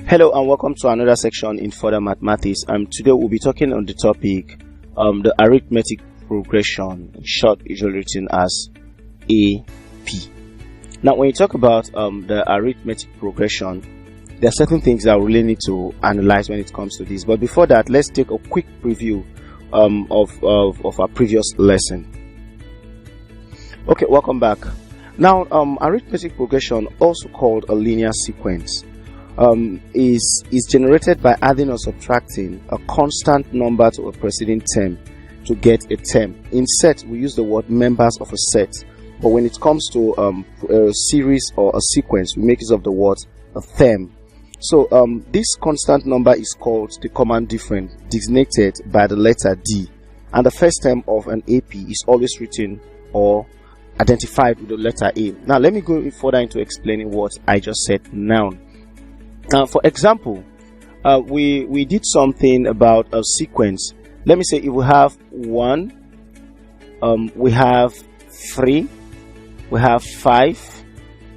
Hello and welcome to another section in further mathematics. Today we'll be talking on the topic the arithmetic progression, in short usually written as AP. Now when you talk about the arithmetic progression, there are certain things that we really need to analyze when it comes to this. But before that, let's take a quick preview of our previous lesson. Okay, welcome back. Now arithmetic progression, also called a linear sequence, is generated by adding or subtracting a constant number to a preceding term to get a term. In set, we use the word members of a set, but when it comes to a series or a sequence, we make use of the word a term. So this constant number is called the common difference, designated by the letter D, and the first term of an AP is always written or identified with the letter A. Now let me go further into explaining what I just said now. For example, we did something about a sequence. Let me say if we have 1, we have 3, we have 5,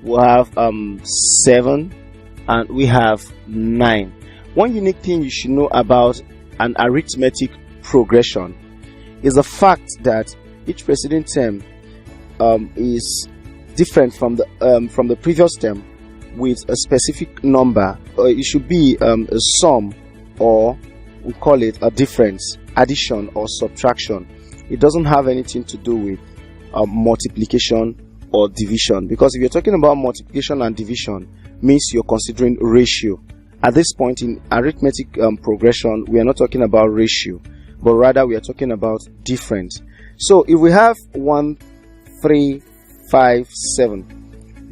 we have 7, and we have 9. One unique thing you should know about an arithmetic progression is the fact that each preceding term is different from the previous term with a specific number. It should be a sum, or we call it a difference, addition or subtraction. It doesn't have anything to do with multiplication or division, because if you're talking about multiplication and division, means you're considering ratio. At this point in arithmetic progression, we are not talking about ratio, but rather we are talking about difference. So if we have 1, 3, 5, 7,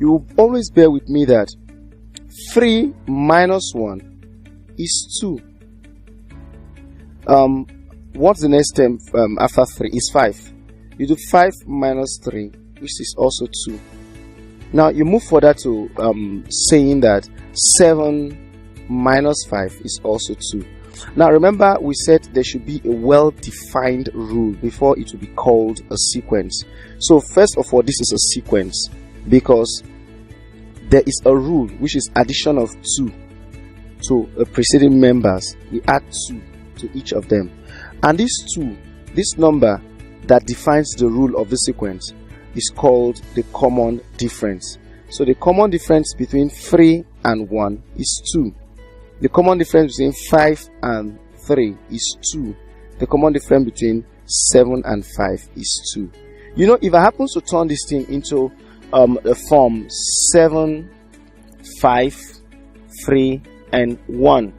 you always bear with me that 3 minus 1 is 2. What's the next term after 3 is 5. You do 5 minus 3, which is also 2. Now you move further to saying that 7 minus 5 is also 2. Now remember, we said there should be a well-defined rule before it will be called a sequence. So first of all, this is a sequence because there is a rule, which is addition of 2 to a preceding members. We add 2 to each of them, and this number that defines the rule of the sequence is called the common difference. So the common difference between 3 and 1 is 2. The common difference between 5 and 3 is 2. The common difference between 7 and 5 is 2. You know, if I happen to turn this thing into a form 7, 5, 3, and 1,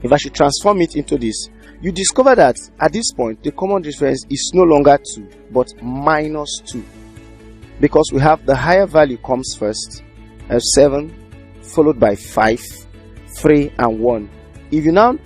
if I should transform it into this, you discover that at this point the common difference is no longer 2 but minus 2, because we have the higher value comes first, 7 followed by 5, 3, and 1. If you now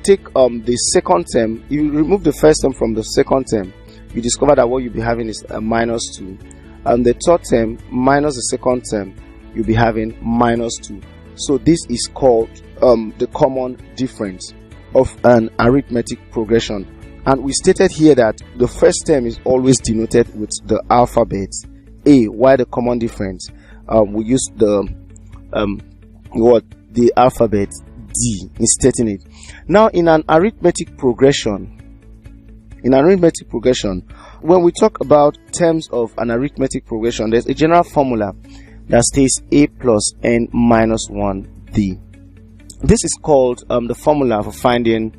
take the second term, you remove the first term from the second term, you discover that what you'll be having is a minus 2, and the third term minus the second term, you'll be having minus 2. So this is called the common difference of an arithmetic progression. And we stated here that the first term is always denoted with the alphabet A, while the common difference we use the alphabet D in stating it. Now in an arithmetic progression, when we talk about terms of an arithmetic progression, there's a general formula that states A plus n minus 1 D. This is called the formula for finding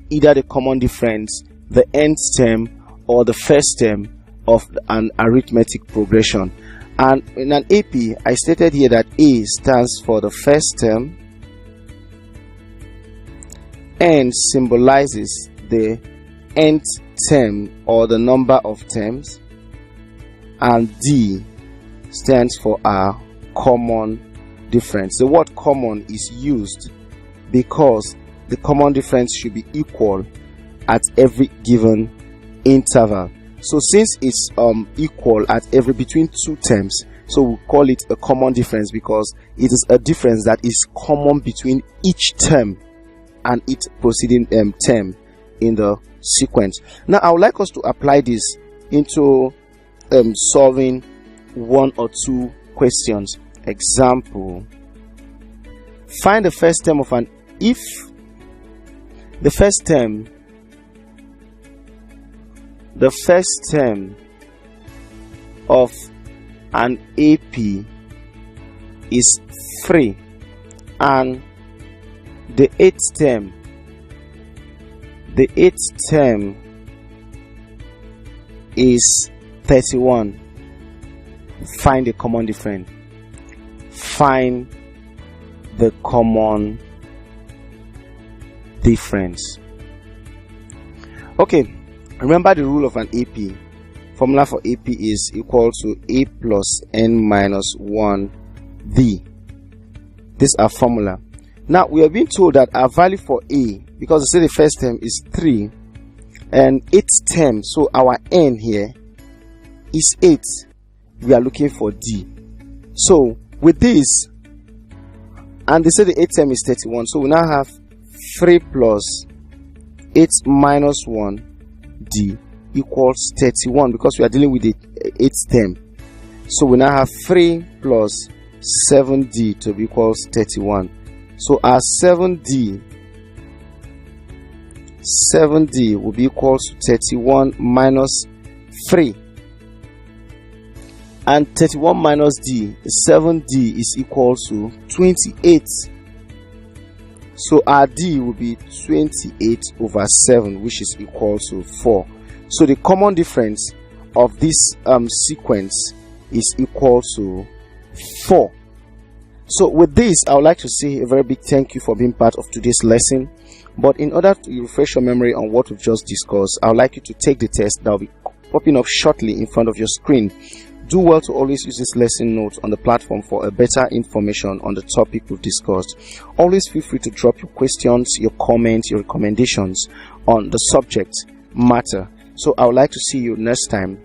either the common difference, the nth term, or the first term of an arithmetic progression. And in an AP, I stated here that A stands for the first term, N symbolizes the nth term or the number of terms, and D stands for our common difference. The word common is used because the common difference should be equal at every given interval. So since it's equal at every between two terms, so we call it a common difference because it is a difference that is common between each term and its preceding term in the sequence. Now I would like us to apply this into solving one or two questions. Example Find the first term of an if the first term of an AP is 3 and the eighth term is 31. Find the common difference. Find the common difference. Okay, remember the rule of an AP. Formula for AP is equal to A plus N minus 1 D. This is our formula. Now we are being told that our value for A, because say the first term is 3 and 8th term, so our N here is 8. We are looking for D. So with this, and they say the 8th term is 31, so we now have 3 plus 8 minus 1 D equals 31, because we are dealing with the 8th term. So we now have 3 plus 7D to be equals 31. So our 7D will be equals to 31 minus 3. And 31 minus D, 7D is equal to 28. So our D will be 28 over 7, which is equal to 4. So the common difference of this sequence is equal to 4. So with this, I would like to say a very big thank you for being part of today's lesson. But in order to refresh your memory on what we've just discussed, I would like you to take the test that will be popping up shortly in front of your screen. Do well to always use this lesson notes on the platform for a better information on the topic we've discussed. Always feel free to drop your questions, your comments, your recommendations on the subject matter. So I would like to see you next time.